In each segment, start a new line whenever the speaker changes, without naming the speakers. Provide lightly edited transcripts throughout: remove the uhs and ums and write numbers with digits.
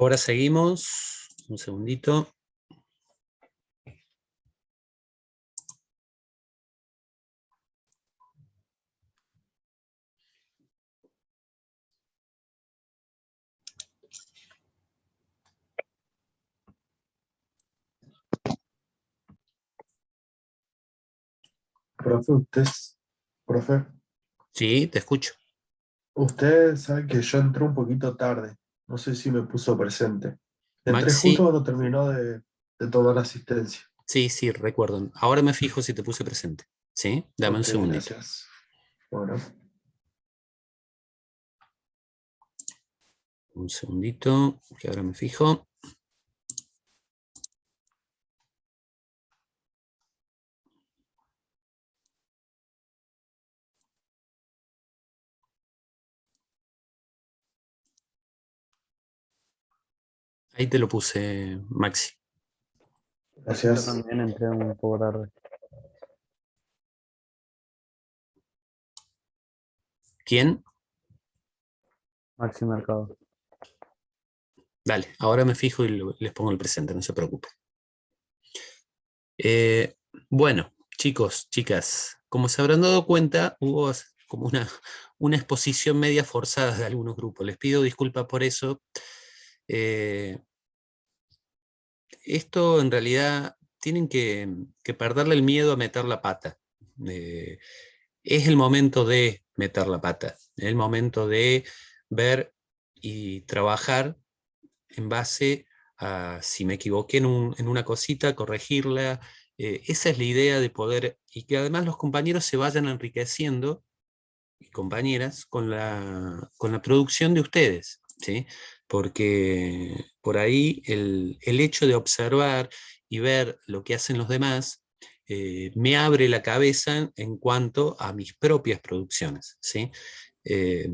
Ahora seguimos, un segundito.
Profe,
Sí, te escucho.
usted sabe que yo entré un poquito tarde. No sé si me puso presente. Entré justo
Maxi,
cuando terminó de tomar asistencia.
sí, recuerdo. Ahora me fijo si te puse presente. ¿Sí? Dame un
Ok,
segundito.
gracias. Bueno,
Un segundito, que ahora me fijo. Ahí te lo puse, Maxi.
Yo
gracias.
también entré un poco tarde.
¿Quién?
Maxi Mercado.
Dale, ahora me fijo y les pongo el presente, no se preocupe. Bueno, chicos, chicas, como se habrán dado cuenta, hubo como una exposición media forzada de algunos grupos. Les pido disculpas por eso. Eh, Esto en realidad tienen que perderle el miedo a meter la pata. Eh, es el momento de meter la pata, es el momento de ver y trabajar en base a si me equivoqué en una cosita, corregirla. Esa es la idea de poder, y que además los compañeros se vayan enriqueciendo, y compañeras, con la producción de ustedes, ¿sí? Porque por ahí el hecho de observar y ver lo que hacen los demás me abre la cabeza en cuanto a mis propias producciones, ¿sí? Eh,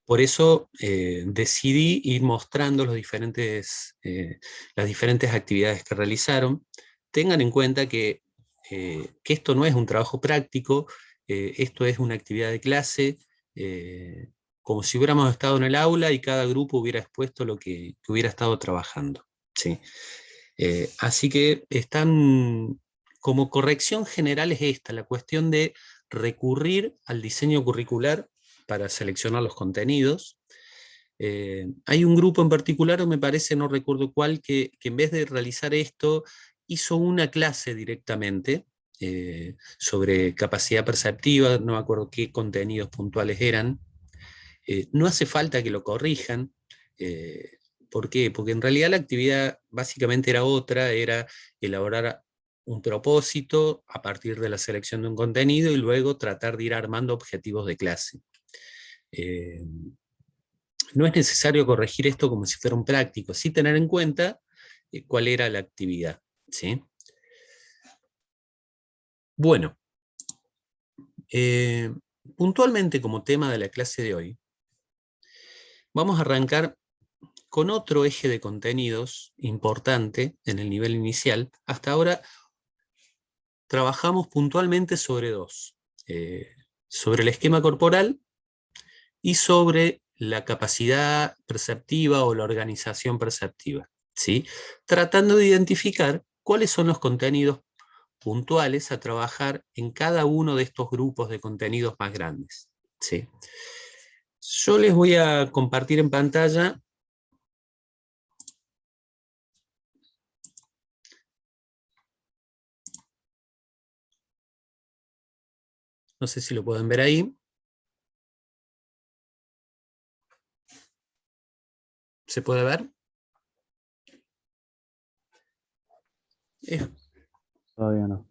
por eso decidí ir mostrando las diferentes actividades que realizaron. Tengan en cuenta que esto no es un trabajo práctico, esto es una actividad de clase, eh, como si hubiéramos estado en el aula y cada grupo hubiera expuesto lo que hubiera estado trabajando, ¿sí? Así que están, como corrección general es esta, la cuestión de recurrir al diseño curricular para seleccionar los contenidos. Hay un grupo en particular, o me parece, no recuerdo cuál, que en vez de realizar esto, hizo una clase directamente sobre capacidad perceptiva, no me acuerdo qué contenidos puntuales eran. No hace falta que lo corrijan. eh, ¿Por qué? Porque en realidad la actividad básicamente era otra, era elaborar un propósito a partir de la selección de un contenido y luego tratar de ir armando objetivos de clase. Eh, no es necesario corregir esto como si fuera un práctico, sí tener en cuenta cuál era la actividad, ¿sí? Bueno, eh, puntualmente como tema de la clase de hoy, vamos a arrancar con otro eje de contenidos importante en el nivel inicial. Hasta ahora trabajamos puntualmente sobre dos, sobre el esquema corporal y sobre la capacidad perceptiva o la organización perceptiva, ¿sí? Tratando de identificar cuáles son los contenidos puntuales a trabajar en cada uno de estos grupos de contenidos más grandes, ¿sí? Yo les voy a compartir en pantalla no sé si lo pueden ver ahí. ¿Se puede ver?
Todavía no.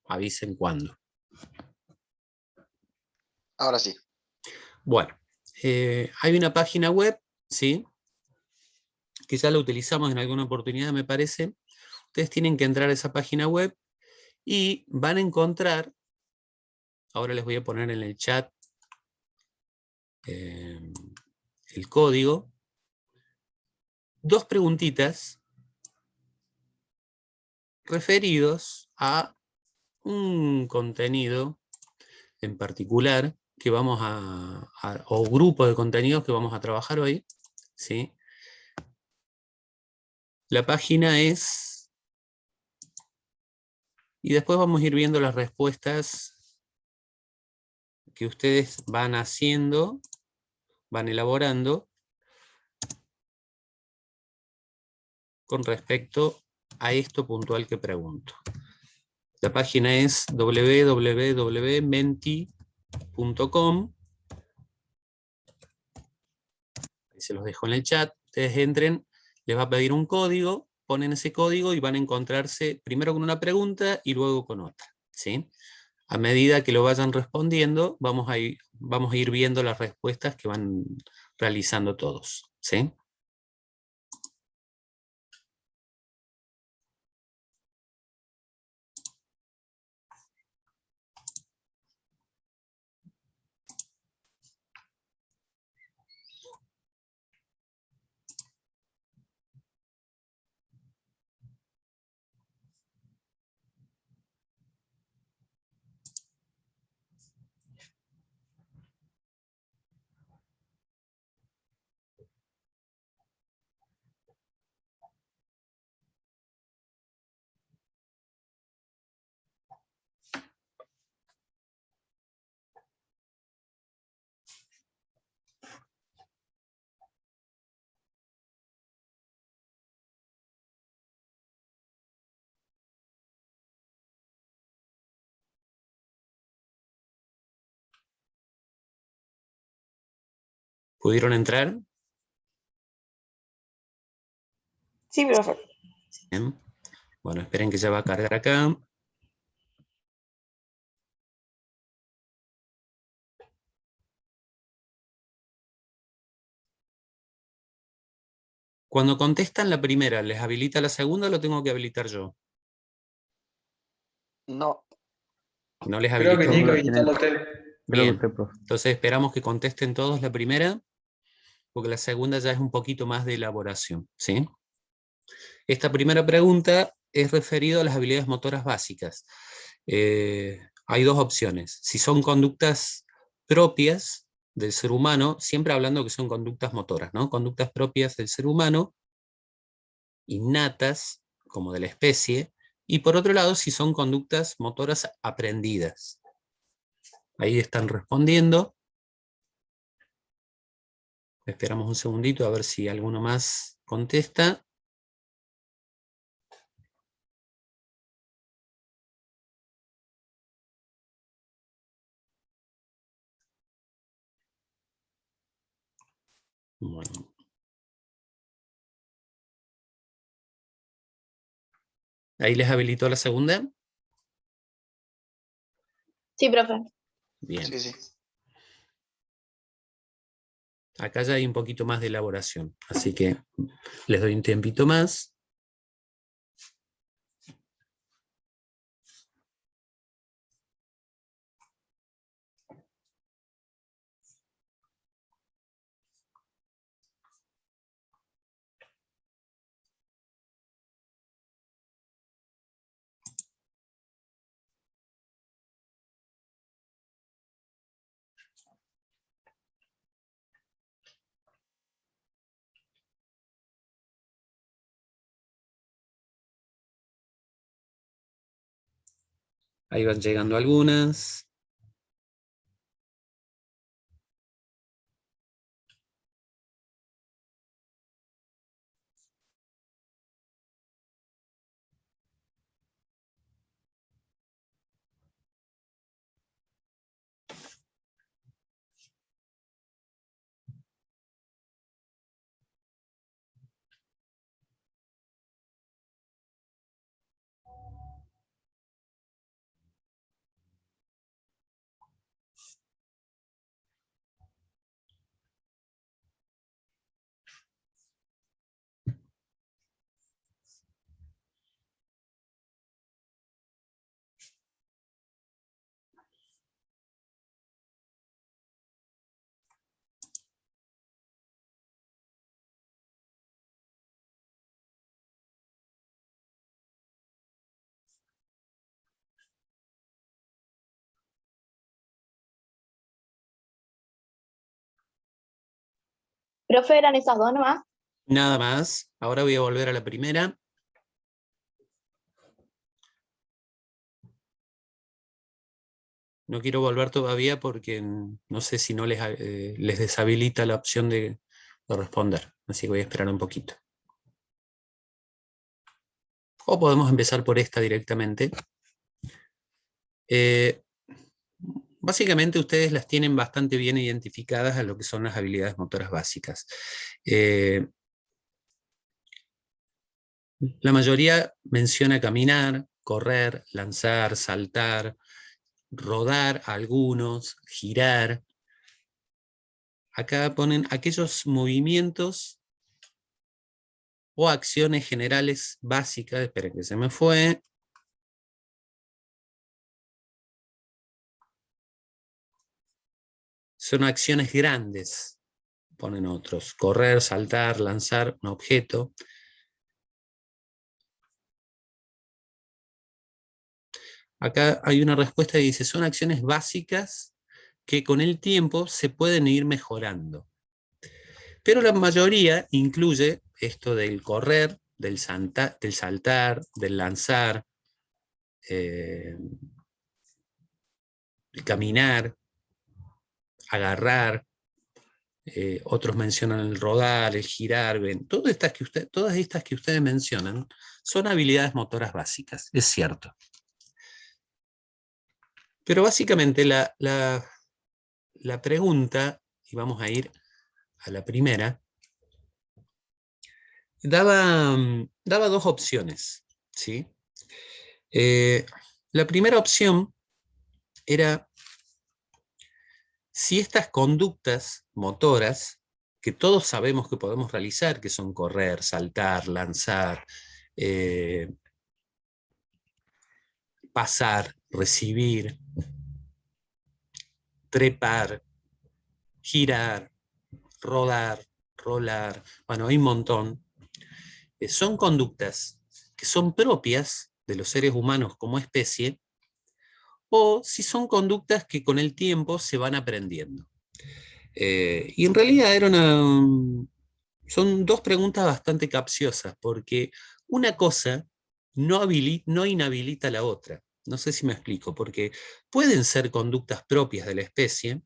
Avisen cuándo.
Ahora sí.
Bueno, hay una página web, ¿sí? Que ya la utilizamos en alguna oportunidad, me parece. Ustedes tienen que entrar a esa página web y van a encontrar, ahora les voy a poner en el chat el código, dos preguntitas referidos a un contenido en particular que vamos o grupo de contenidos que vamos a trabajar hoy, ¿sí? La página es... Y después vamos a ir viendo las respuestas que ustedes van haciendo, van elaborando con respecto a esto puntual que pregunto. La página es www.menti.com. Ahí se los dejo en el chat. Ustedes entren, les va a pedir un código, ponen ese código y van a encontrarse primero con una pregunta y luego con otra, ¿sí? A medida que lo vayan respondiendo, vamos a ir viendo las respuestas que van realizando todos, ¿sí? ¿Pudieron entrar?
Sí, profe.
Bien. Bueno, esperen que ya va a cargar acá. Cuando contestan la primera, ¿les habilita la segunda o lo tengo que habilitar yo?
No.
No les
Creo que
habilitó.
tiene que
Creo
habilitarlo usted.
que
Bien.
usted, profe.
Entonces esperamos que contesten todos la primera, porque la segunda ya es un poquito más de elaboración, ¿sí? Esta primera pregunta es referida a las habilidades motoras básicas. Hay dos opciones. Si son conductas propias del ser humano, siempre hablando que son conductas motoras, ¿no? Conductas propias del ser humano, innatas, como de la especie, y por otro lado, si son conductas motoras aprendidas. Ahí están respondiendo. Esperamos un segundito a ver si alguno más contesta. Bueno. ¿Ahí les habilitó la segunda?
Sí, profe.
Bien.
Sí, sí.
Acá ya hay un poquito más de elaboración, así que les doy un tiempito más. Ahí van llegando algunas.
Profe, ¿eran esas dos nomás?
Nada más. Ahora voy a volver a la primera. No quiero volver todavía porque no sé si no les deshabilita la opción de responder. Así que voy a esperar un poquito. O podemos empezar por esta directamente. Básicamente ustedes las tienen bastante bien identificadas a lo que son las habilidades motoras básicas. La mayoría menciona caminar, correr, lanzar, saltar, rodar, algunos, girar. Acá ponen aquellos movimientos o acciones generales básicas. Espera que se me fue. Son acciones grandes, ponen otros. Correr, saltar, lanzar un objeto. Acá hay una respuesta que dice, son acciones básicas que con el tiempo se pueden ir mejorando. Pero la mayoría incluye esto del correr, del saltar, del lanzar, el caminar, agarrar, otros mencionan el rodar, el girar, ven. Todas estas que ustedes mencionan son habilidades motoras básicas, es cierto. Pero básicamente la pregunta, y vamos a ir a la primera, daba dos opciones, ¿sí? La primera opción era si estas conductas motoras, que todos sabemos que podemos realizar, que son correr, saltar, lanzar, pasar, recibir, trepar, girar, rodar, rolar, bueno, hay un montón, son conductas que son propias de los seres humanos como especie, o si son conductas que con el tiempo se van aprendiendo. Y en realidad son dos preguntas bastante capciosas, porque una cosa no inhabilita a la otra. No sé si me explico, porque pueden ser conductas propias de la especie,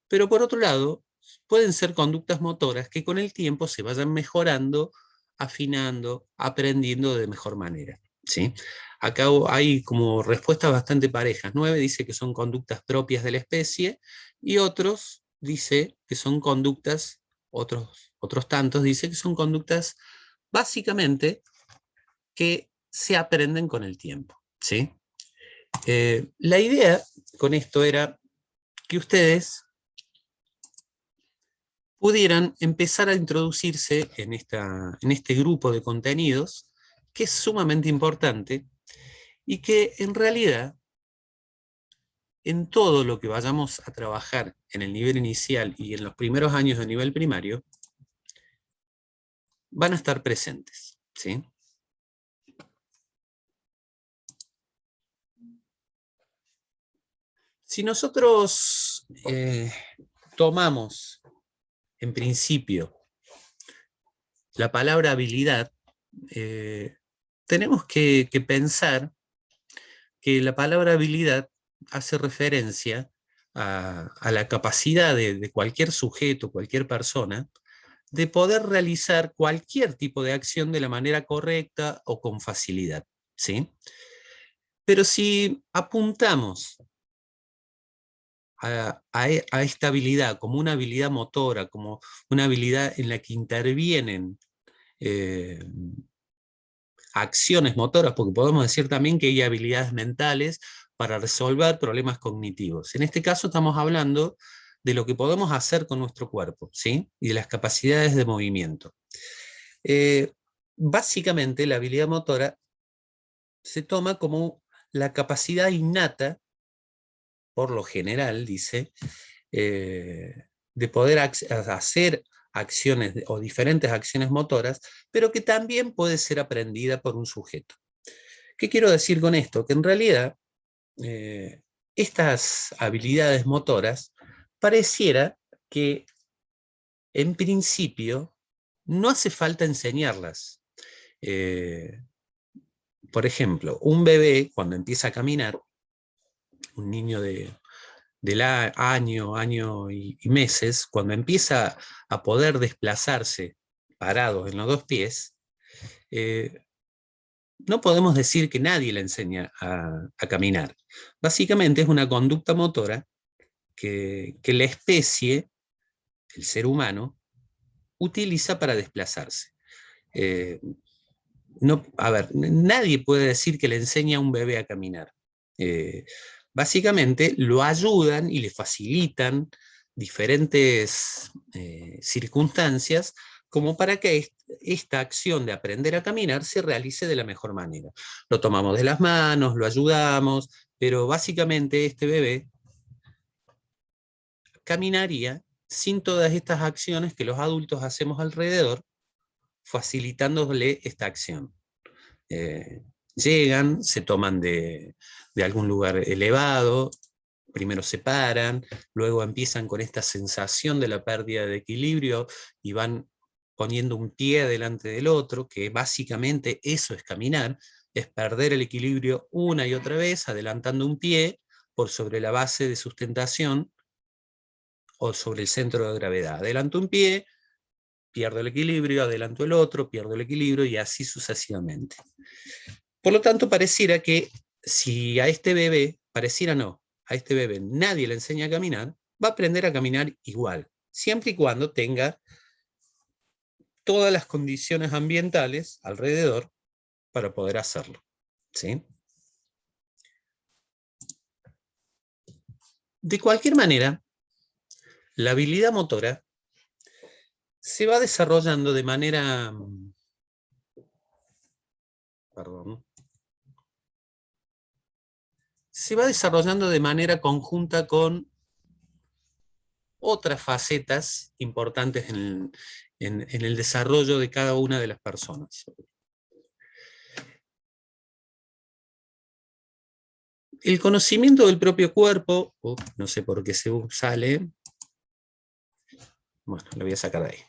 pero por otro lado, pueden ser conductas motoras que con el tiempo se vayan mejorando, afinando, aprendiendo de mejor manera, ¿sí? Acá hay como respuestas bastante parejas. 9 dice que son conductas propias de la especie y otros dice que son conductas, otros tantos dice que son conductas básicamente que se aprenden con el tiempo, ¿sí? La idea con esto era que ustedes pudieran empezar a introducirse en este grupo de contenidos que es sumamente importante y que en realidad en todo lo que vayamos a trabajar en el nivel inicial y en los primeros años de nivel primario van a estar presentes, ¿sí? Si nosotros tomamos en principio la palabra habilidad, tenemos que pensar que la palabra habilidad hace referencia a la capacidad de cualquier sujeto, cualquier persona, de poder realizar cualquier tipo de acción de la manera correcta o con facilidad, ¿sí? Pero si apuntamos a esta habilidad como una habilidad motora, como una habilidad en la que intervienen acciones motoras, porque podemos decir también que hay habilidades mentales para resolver problemas cognitivos. En este caso estamos hablando de lo que podemos hacer con nuestro cuerpo, ¿sí? Y de las capacidades de movimiento. Básicamente la habilidad motora se toma como la capacidad innata, por lo general, dice, de poder hacer acciones o diferentes acciones motoras, pero que también puede ser aprendida por un sujeto. ¿Qué quiero decir con esto? Que en realidad estas habilidades motoras pareciera que en principio, no hace falta enseñarlas. Por ejemplo, un bebé cuando empieza a caminar, un niño del año y meses, cuando empieza a poder desplazarse parado en los dos pies, no podemos decir que nadie le enseña a caminar. Básicamente es una conducta motora que la especie, el ser humano, utiliza para desplazarse. A ver, nadie puede decir que le enseña a un bebé a caminar. Básicamente lo ayudan y le facilitan diferentes circunstancias como para que esta acción de aprender a caminar se realice de la mejor manera. Lo tomamos de las manos, lo ayudamos, pero básicamente este bebé caminaría sin todas estas acciones que los adultos hacemos alrededor, facilitándole esta acción. Llegan, se toman de algún lugar elevado, primero se paran, luego empiezan con esta sensación de la pérdida de equilibrio y van poniendo un pie delante del otro, que básicamente eso es caminar, es perder el equilibrio una y otra vez, adelantando un pie por sobre la base de sustentación o sobre el centro de gravedad. Adelanto un pie, pierdo el equilibrio, adelanto el otro, pierdo el equilibrio y así sucesivamente. Por lo tanto, pareciera que si a este bebé, a este bebé nadie le enseña a caminar, va a aprender a caminar igual, siempre y cuando tenga todas las condiciones ambientales alrededor para poder hacerlo. ¿Sí? De cualquier manera, la habilidad motora se va desarrollando de manera... se va desarrollando de manera conjunta con otras facetas importantes en el desarrollo de cada una de las personas. El conocimiento del propio cuerpo, no sé por qué se sale, bueno, lo voy a sacar de ahí.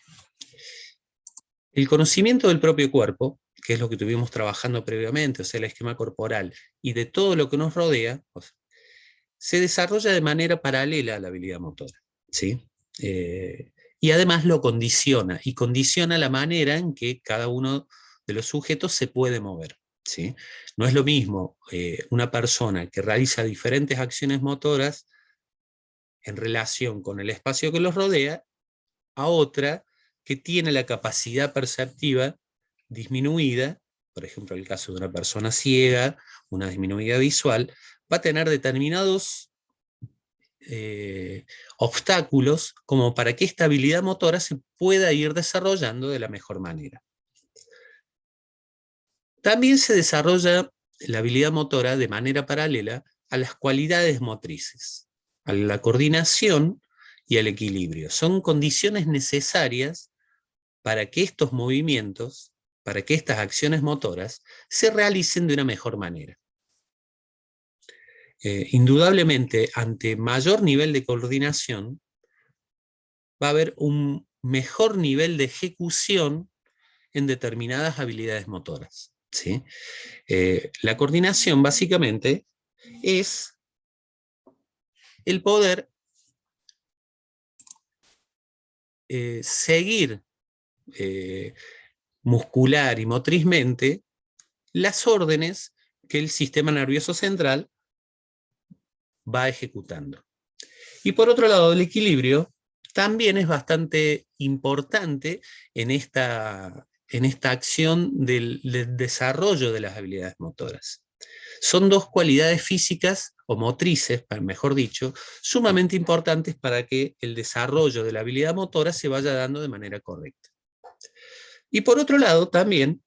El conocimiento del propio cuerpo, que es lo que estuvimos trabajando previamente, o sea, el esquema corporal, y de todo lo que nos rodea, se desarrolla de manera paralela a la habilidad motora, ¿sí? Y además lo condiciona, y condiciona la manera en que cada uno de los sujetos se puede mover, ¿sí? No es lo mismo una persona que realiza diferentes acciones motoras en relación con el espacio que los rodea, a otra que tiene la capacidad perceptiva disminuida, por ejemplo, el caso de una persona ciega, una disminuida visual, va a tener determinados obstáculos como para que esta habilidad motora se pueda ir desarrollando de la mejor manera. También se desarrolla la habilidad motora de manera paralela a las cualidades motrices, a la coordinación y al equilibrio. Son condiciones necesarias para que estos movimientos, para que estas acciones motoras se realicen de una mejor manera. Indudablemente, ante mayor nivel de coordinación, va a haber un mejor nivel de ejecución en determinadas habilidades motoras, ¿sí? La coordinación, básicamente, es el poder seguir muscular y motrizmente las órdenes que el sistema nervioso central va ejecutando. Y por otro lado, el equilibrio también es bastante importante en esta acción del desarrollo de las habilidades motoras. Son dos cualidades físicas, o motrices, mejor dicho, sumamente importantes para que el desarrollo de la habilidad motora se vaya dando de manera correcta. Y por otro lado, también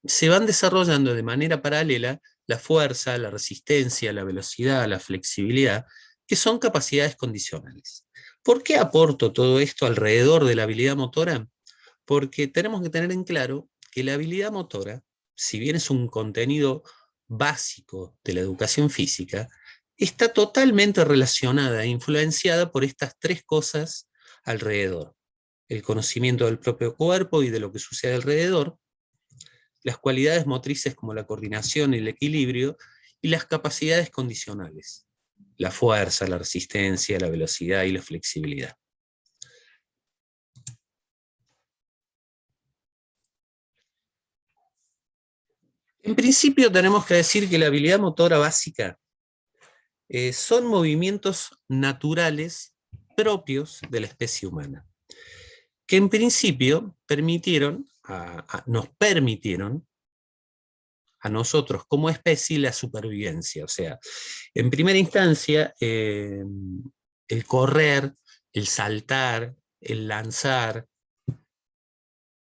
se van desarrollando de manera paralela la fuerza, la resistencia, la velocidad, la flexibilidad, que son capacidades condicionales. ¿Por qué aporto todo esto alrededor de la habilidad motora? Porque tenemos que tener en claro que la habilidad motora, si bien es un contenido básico de la educación física, está totalmente relacionada e influenciada por estas tres cosas alrededor. el conocimiento del propio cuerpo y de lo que sucede alrededor, las cualidades motrices como la coordinación y el equilibrio, y las capacidades condicionales, la fuerza, la resistencia, la velocidad y la flexibilidad. En principio tenemos que decir que la habilidad motora básica son movimientos naturales propios de la especie humana, que en principio nos permitieron a nosotros como especie la supervivencia. O sea, en primera instancia, el correr, el saltar, el lanzar,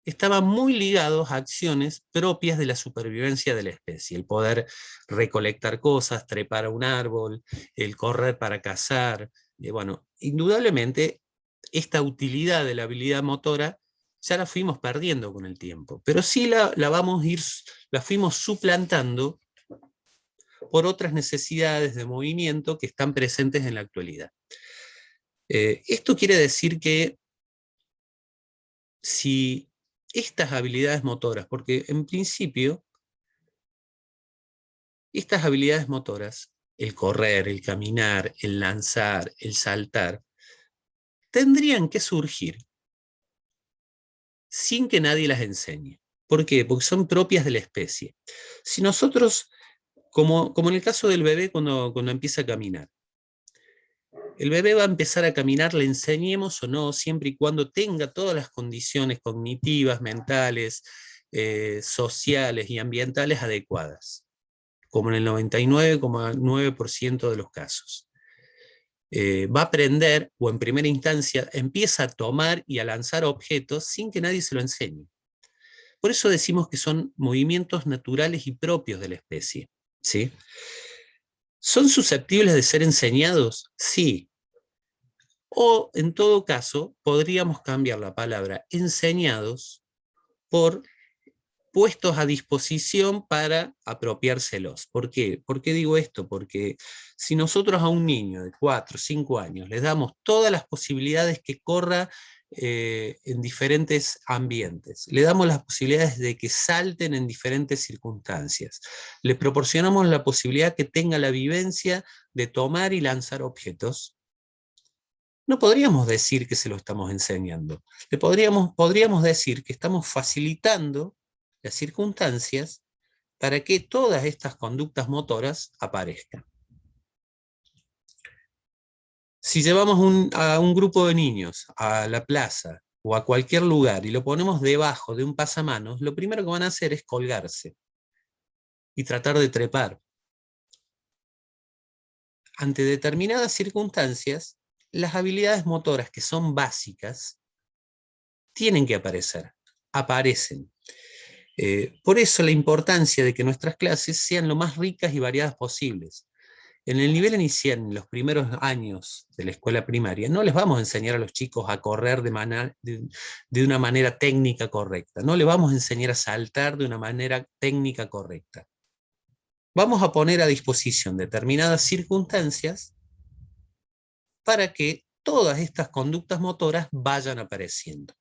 estaban muy ligados a acciones propias de la supervivencia de la especie. El poder recolectar cosas, trepar a un árbol, el correr para cazar. Bueno, indudablemente esta utilidad de la habilidad motora ya la fuimos perdiendo con el tiempo, pero sí la fuimos suplantando por otras necesidades de movimiento que están presentes en la actualidad. Esto quiere decir que si estas habilidades motoras, porque en principio estas habilidades motoras, el correr, el caminar, el lanzar, el saltar, tendrían que surgir sin que nadie las enseñe. ¿Por qué? Porque son propias de la especie. Si nosotros, como en el caso del bebé cuando empieza a caminar, el bebé va a empezar a caminar, le enseñemos o no, siempre y cuando tenga todas las condiciones cognitivas, mentales, sociales y ambientales adecuadas, como en el 99,9% de los casos. Va a aprender, o en primera instancia, empieza a tomar y a lanzar objetos sin que nadie se lo enseñe. Por eso decimos que son movimientos naturales y propios de la especie, ¿sí? ¿Son susceptibles de ser enseñados? Sí. O, en todo caso, podríamos cambiar la palabra enseñados por puestos a disposición para apropiárselos. ¿Por qué? ¿Por qué digo esto? Porque si nosotros a un niño de 4 o 5 años les damos todas las posibilidades que corra en diferentes ambientes, le damos las posibilidades de que salten en diferentes circunstancias, le proporcionamos la posibilidad que tenga la vivencia de tomar y lanzar objetos, no podríamos decir que se lo estamos enseñando. Podríamos decir que estamos facilitando las circunstancias para que todas estas conductas motoras aparezcan. Si llevamos a un grupo de niños a la plaza o a cualquier lugar y lo ponemos debajo de un pasamanos, lo primero que van a hacer es colgarse y tratar de trepar. Ante determinadas circunstancias, las habilidades motoras que son básicas tienen que aparecer, aparecen. Por eso la importancia de que nuestras clases sean lo más ricas y variadas posibles. En el nivel inicial, en los primeros años de la escuela primaria, no les vamos a enseñar a los chicos a correr de una manera técnica correcta, no les vamos a enseñar a saltar de una manera técnica correcta. Vamos a poner a disposición determinadas circunstancias para que todas estas conductas motoras vayan apareciendo.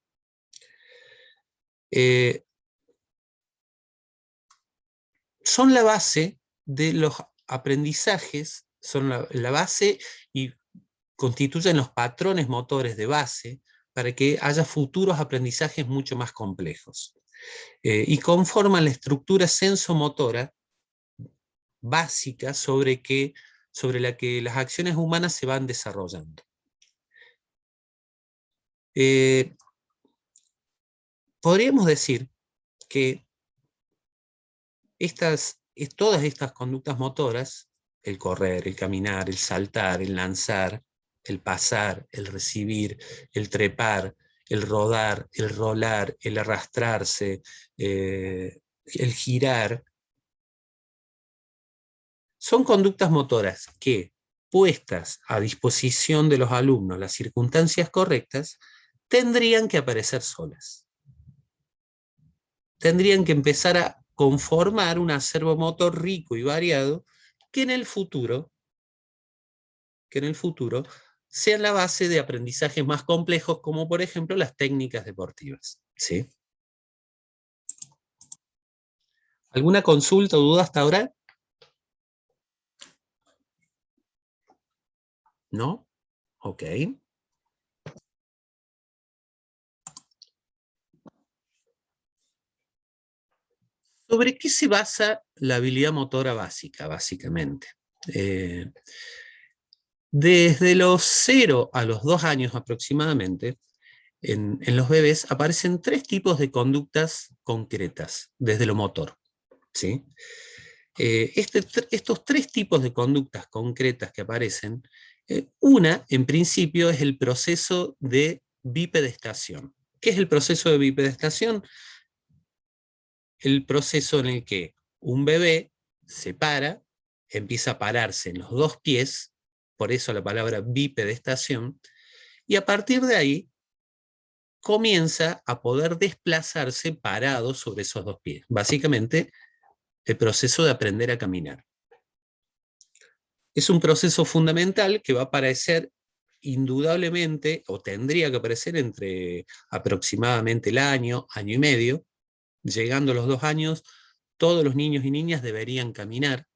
Son la base de los aprendizajes, son la base y constituyen los patrones motores de base para que haya futuros aprendizajes mucho más complejos. Y conforman la estructura sensomotora básica sobre la que las acciones humanas se van desarrollando. Podríamos decir que todas estas conductas motoras, el correr, el caminar, el saltar, el lanzar, el pasar, el recibir, el trepar, el rodar, el rolar, el arrastrarse, el girar, son conductas motoras que, puestas a disposición de los alumnos las circunstancias correctas, tendrían que aparecer solas. Tendrían que empezar a conformar un acervo motor rico y variado que en el futuro sean la base de aprendizajes más complejos, como por ejemplo las técnicas deportivas. ¿Sí? ¿Alguna consulta o duda hasta ahora? ¿No? Ok. ¿Sobre qué se basa la habilidad motora básica, básicamente? Desde los 0 a los 2 años aproximadamente, en los bebés aparecen 3 tipos de conductas concretas, desde lo motor. ¿Sí? Estos 3 tipos de conductas concretas que aparecen, una, en principio, es el proceso de bipedestación. ¿Qué es el proceso de bipedestación? El proceso en el que un bebé se para, empieza a pararse en los 2 pies, por eso la palabra bipedestación, y a partir de ahí comienza a poder desplazarse parado sobre esos 2 pies. Básicamente, el proceso de aprender a caminar. Es un proceso fundamental que va a aparecer indudablemente, o tendría que aparecer entre aproximadamente el año, año y medio. Llegando a los 2 años, todos los niños y niñas deberían caminar,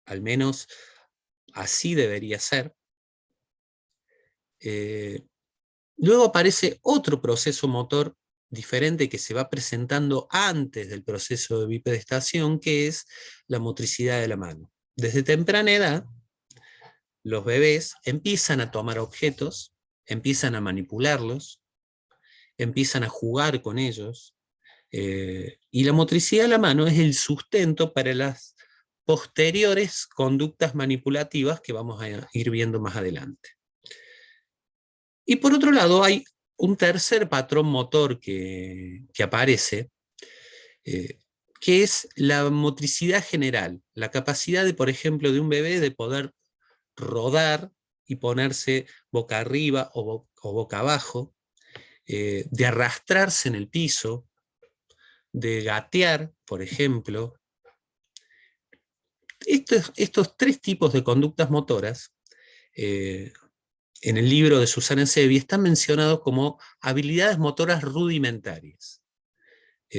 al menos así debería ser. Luego aparece otro proceso motor diferente que se va presentando antes del proceso de bipedestación, que es la motricidad de la mano. Desde temprana edad, los bebés empiezan a tomar objetos, empiezan a manipularlos, empiezan a jugar con ellos, y la motricidad de la mano es el sustento para las posteriores conductas manipulativas que vamos a ir viendo más adelante. Y por otro lado hay un tercer patrón motor que aparece, que es la motricidad general, la capacidad de, por ejemplo, de un bebé de poder rodar y ponerse boca arriba o boca abajo, de arrastrarse en el piso, de gatear, por ejemplo. Estos 3 tipos de conductas motoras, en el libro de Susana Sevi, están mencionados como habilidades motoras rudimentarias.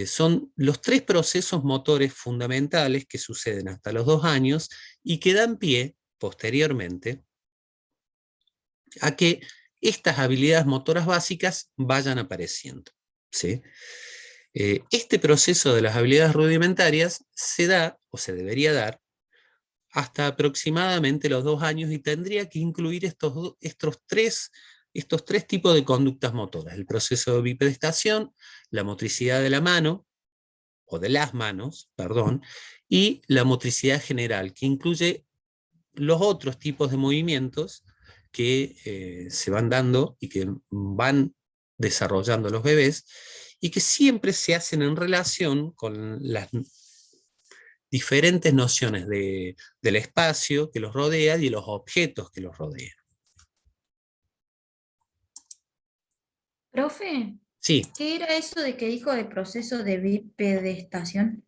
Son los 3 procesos motores fundamentales que suceden hasta los 2 años y que dan pie, posteriormente, a que estas habilidades motoras básicas vayan apareciendo. ¿Sí? Este proceso de las habilidades rudimentarias se da, o se debería dar, hasta aproximadamente los 2 años, y tendría que incluir estos 3 tipos de conductas motoras: el proceso de bipedestación, la motricidad de la mano, o de las manos, perdón, y la motricidad general, que incluye los otros tipos de movimientos que se van dando y que van desarrollando los bebés, y que siempre se hacen en relación con las diferentes nociones del espacio que los rodea y de los objetos que los rodean.
Profe,
Sí,
¿qué era eso de que dijo de proceso de bipedestación?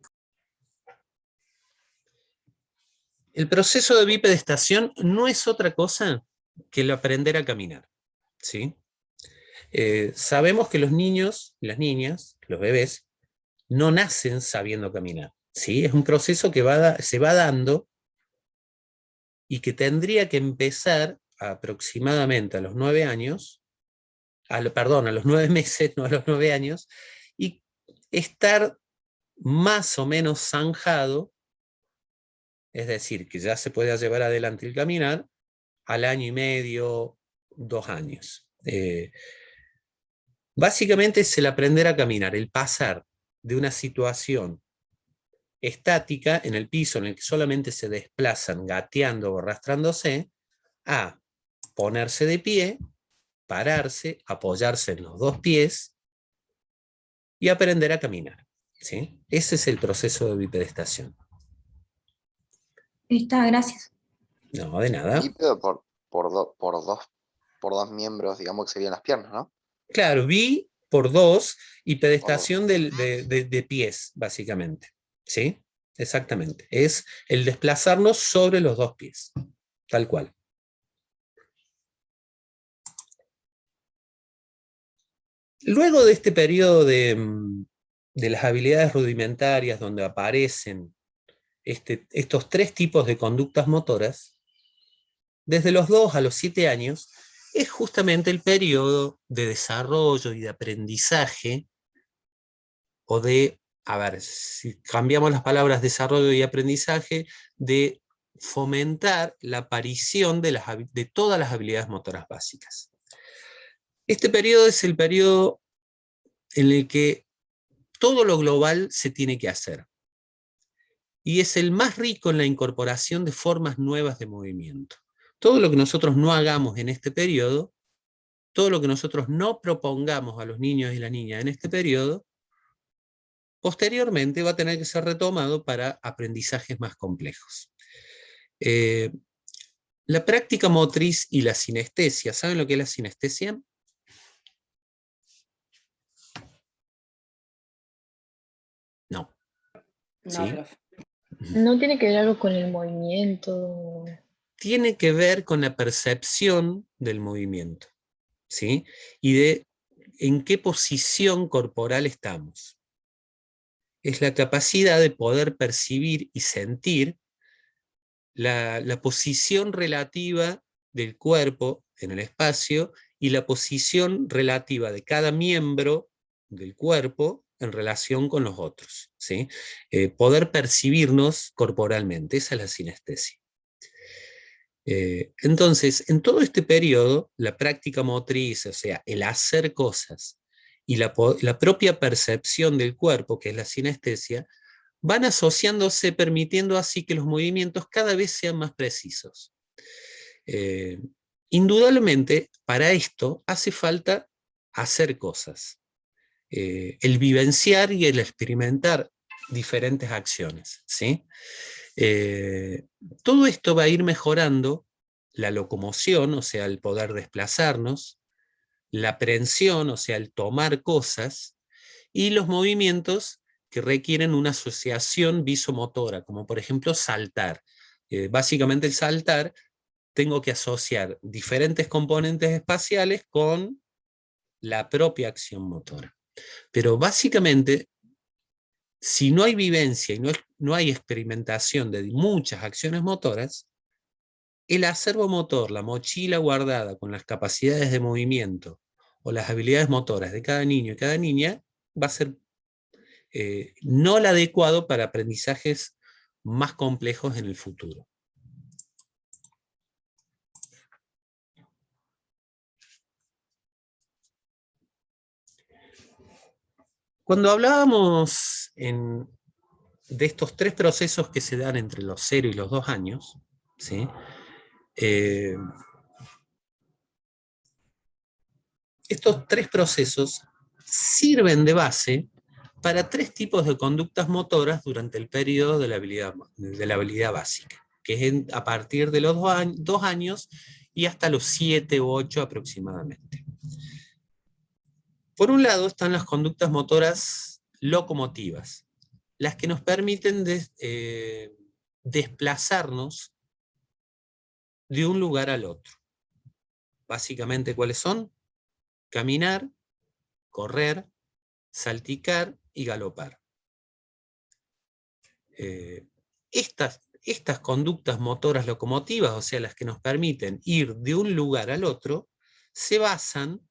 el proceso de bipedestación no es otra cosa que el aprender a caminar. ¿Sí? Sabemos que los niños, las niñas, los bebés, no nacen sabiendo caminar. ¿Sí? Es un proceso que se va dando y que tendría que empezar aproximadamente a los 9 años, perdón, a los 9 meses, no a los 9 años, y estar más o menos zanjado, es decir, que ya se pueda llevar adelante el caminar, al año y medio, 2 años. Básicamente es el aprender a caminar, el pasar de una situación estática en el piso en el que solamente se desplazan gateando o arrastrándose, a ponerse de pie, pararse, apoyarse en los 2 pies y aprender a caminar. ¿Sí? Ese es el proceso de bipedestación.
Está, gracias.
No, de nada.
Bípedo por dos miembros, digamos que serían las piernas, ¿no?
Claro, bi por 2 y
Por
pedestación
dos.
de pies, básicamente. ¿Sí? Exactamente. Es el desplazarnos sobre los 2 pies. Tal cual. Luego de este periodo de las habilidades rudimentarias, donde aparecen estos tres tipos de conductas motoras, desde los 2 a los 7 años, es justamente el periodo de desarrollo y de aprendizaje, o de, a ver, si cambiamos las palabras desarrollo y aprendizaje, de fomentar la aparición de todas las habilidades motoras básicas. Este periodo es el periodo en el que todo lo global se tiene que hacer. Y es el más rico en la incorporación de formas nuevas de movimiento. Todo lo que nosotros no hagamos en este periodo, todo lo que nosotros no propongamos a los niños y las niñas en este periodo, posteriormente va a tener que ser retomado para aprendizajes más complejos. La práctica motriz y la sinestesia, ¿saben lo que es la sinestesia? No. ¿Sí?
¿No tiene que ver algo con el movimiento?
Tiene que ver con la percepción del movimiento, ¿sí? Y de en qué posición corporal estamos. Es la capacidad de poder percibir y sentir la posición relativa del cuerpo en el espacio y la posición relativa de cada miembro del cuerpo en relación con los otros, ¿sí? Poder percibirnos corporalmente, esa es la sinestesia. Entonces, en todo este periodo, la práctica motriz, o sea, el hacer cosas, y la propia percepción del cuerpo, que es la sinestesia, van asociándose, permitiendo así que los movimientos cada vez sean más precisos. Indudablemente, para esto hace falta hacer cosas. El vivenciar y el experimentar diferentes acciones, ¿sí? Todo esto va a ir mejorando la locomoción, o sea, el poder desplazarnos, la aprehensión, o sea, el tomar cosas, y los movimientos que requieren una asociación visomotora, como por ejemplo saltar. Básicamente el saltar, tengo que asociar diferentes componentes espaciales con la propia acción motora. Pero básicamente, si no hay vivencia y no hay experimentación de muchas acciones motoras, el acervo motor, la mochila guardada con las capacidades de movimiento o las habilidades motoras de cada niño y cada niña, va a ser no el adecuado para aprendizajes más complejos en el futuro. Cuando hablábamos de estos tres procesos que se dan entre los 0 y los 2 años, ¿sí? Estos tres procesos sirven de base para tres tipos de conductas motoras durante el periodo de la habilidad básica, que es a partir de los 2 años y hasta los 7 u 8 aproximadamente. Por un lado están las conductas motoras locomotivas, las que nos permiten desplazarnos de un lugar al otro. Básicamente, ¿cuáles son? Caminar, correr, salticar y galopar. Estas conductas motoras locomotivas, o sea, las que nos permiten ir de un lugar al otro, se basan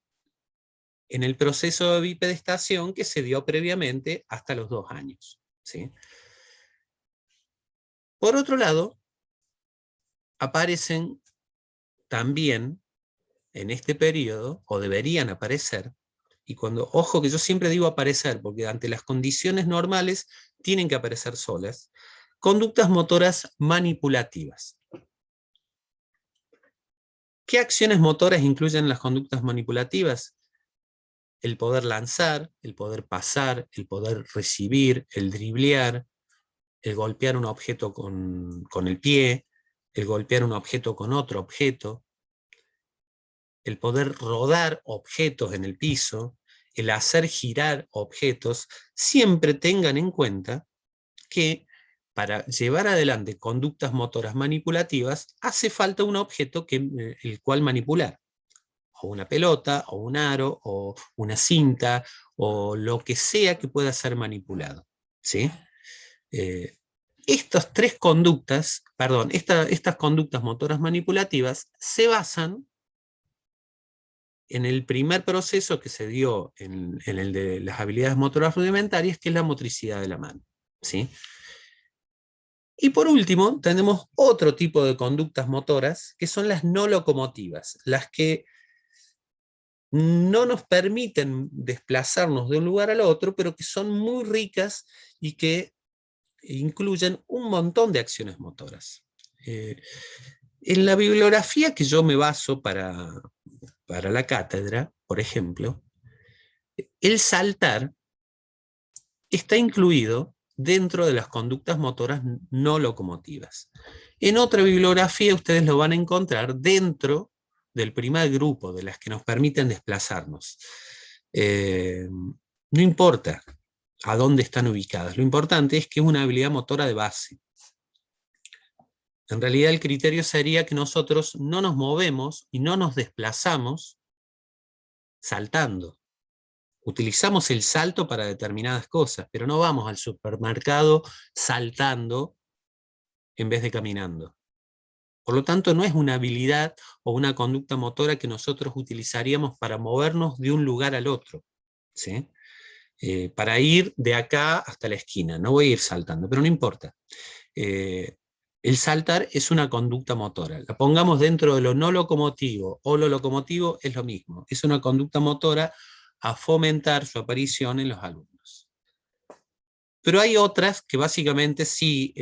en el proceso de bipedestación que se dio previamente hasta los 2 años. ¿Sí? Por otro lado, aparecen también en este periodo, o deberían aparecer, y ojo que yo siempre digo aparecer, porque ante las condiciones normales tienen que aparecer solas, conductas motoras manipulativas. ¿Qué acciones motoras incluyen las conductas manipulativas? El poder lanzar, el poder pasar, el poder recibir, el driblear, el golpear un objeto con el pie, el golpear un objeto con otro objeto, el poder rodar objetos en el piso, el hacer girar objetos. Siempre tengan en cuenta que para llevar adelante conductas motoras manipulativas hace falta un objeto el cual manipular. o una pelota, o un aro, o una cinta, o lo que sea que pueda ser manipulado, ¿sí? Estas tres conductas, estas conductas motoras manipulativas se basan en el primer proceso que se dio en el de las habilidades motoras rudimentarias, que es la motricidad de la mano, ¿sí? Y por último, tenemos otro tipo de conductas motoras, que son las no locomotivas, las que no nos permiten desplazarnos de un lugar al otro, pero que son muy ricas y que incluyen un montón de acciones motoras. En la bibliografía que yo me baso para la cátedra, por ejemplo, el saltar está incluido dentro de las conductas motoras no locomotivas. En otra bibliografía ustedes lo van a encontrar dentro del primer grupo, de las que nos permiten desplazarnos. No importa a dónde están ubicadas, lo importante es que es una habilidad motora de base. En realidad el criterio sería que nosotros no nos movemos y no nos desplazamos saltando. Utilizamos el salto para determinadas cosas, pero no vamos al supermercado saltando en vez de caminando. Por lo tanto, no es una habilidad o una conducta motora que nosotros utilizaríamos para movernos de un lugar al otro, ¿sí? Para ir de acá hasta la esquina. No voy a ir saltando, pero no importa. El saltar es una conducta motora. La pongamos dentro de lo no locomotivo o lo locomotivo, es lo mismo. Es una conducta motora a fomentar su aparición en los alumnos. Pero hay otras que básicamente sí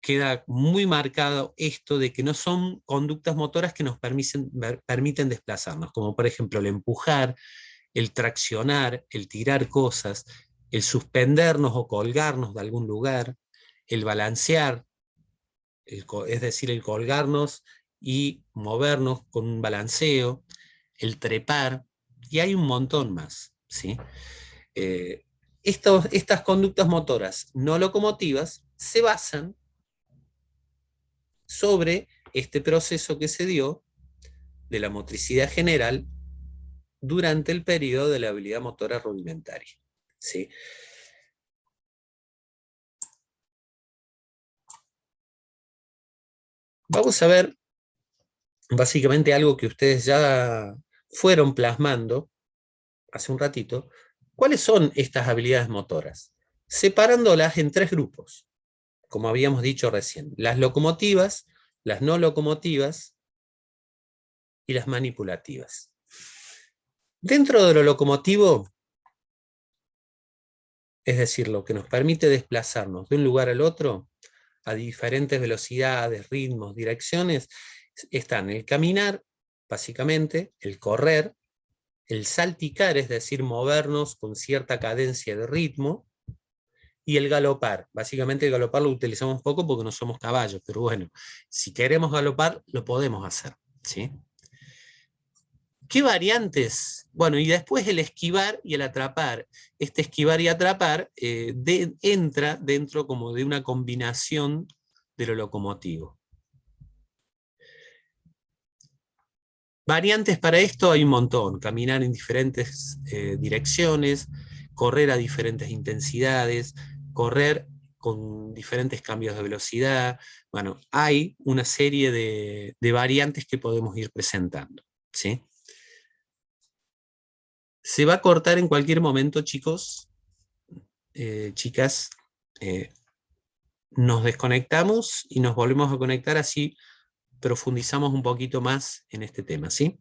queda muy marcado esto de que no son conductas motoras que nos permiten desplazarnos, como por ejemplo el empujar, el traccionar, el tirar cosas, el suspendernos o colgarnos de algún lugar, el balancear, es decir, el colgarnos y movernos con un balanceo, el trepar, y hay un montón más, ¿sí? Estas conductas motoras no locomotivas se basan sobre este proceso que se dio de la motricidad general durante el periodo de la habilidad motora rudimentaria, ¿sí? Vamos a ver básicamente algo que ustedes ya fueron plasmando hace un ratito. ¿Cuáles son estas habilidades motoras? Separándolas en tres grupos, como habíamos dicho recién: las locomotivas, las no locomotivas y las manipulativas. Dentro de lo locomotivo, es decir, lo que nos permite desplazarnos de un lugar al otro a diferentes velocidades, ritmos, direcciones, están el caminar, básicamente, el correr, el salticar, es decir, movernos con cierta cadencia de ritmo, y el galopar. Básicamente el galopar lo utilizamos poco porque no somos caballos, pero bueno, si queremos galopar, lo podemos hacer, ¿sí? ¿Qué variantes? Bueno, y después el esquivar y el atrapar. Este esquivar y atrapar entra dentro como de una combinación de lo locomotivo. Variantes para esto hay un montón: caminar en diferentes direcciones, correr a diferentes intensidades, correr con diferentes cambios de velocidad. Bueno, hay una serie de variantes que podemos ir presentando, ¿sí? Se va a cortar en cualquier momento, chicos, chicas. Nos desconectamos y nos volvemos a conectar, así profundizamos un poquito más en este tema, ¿sí?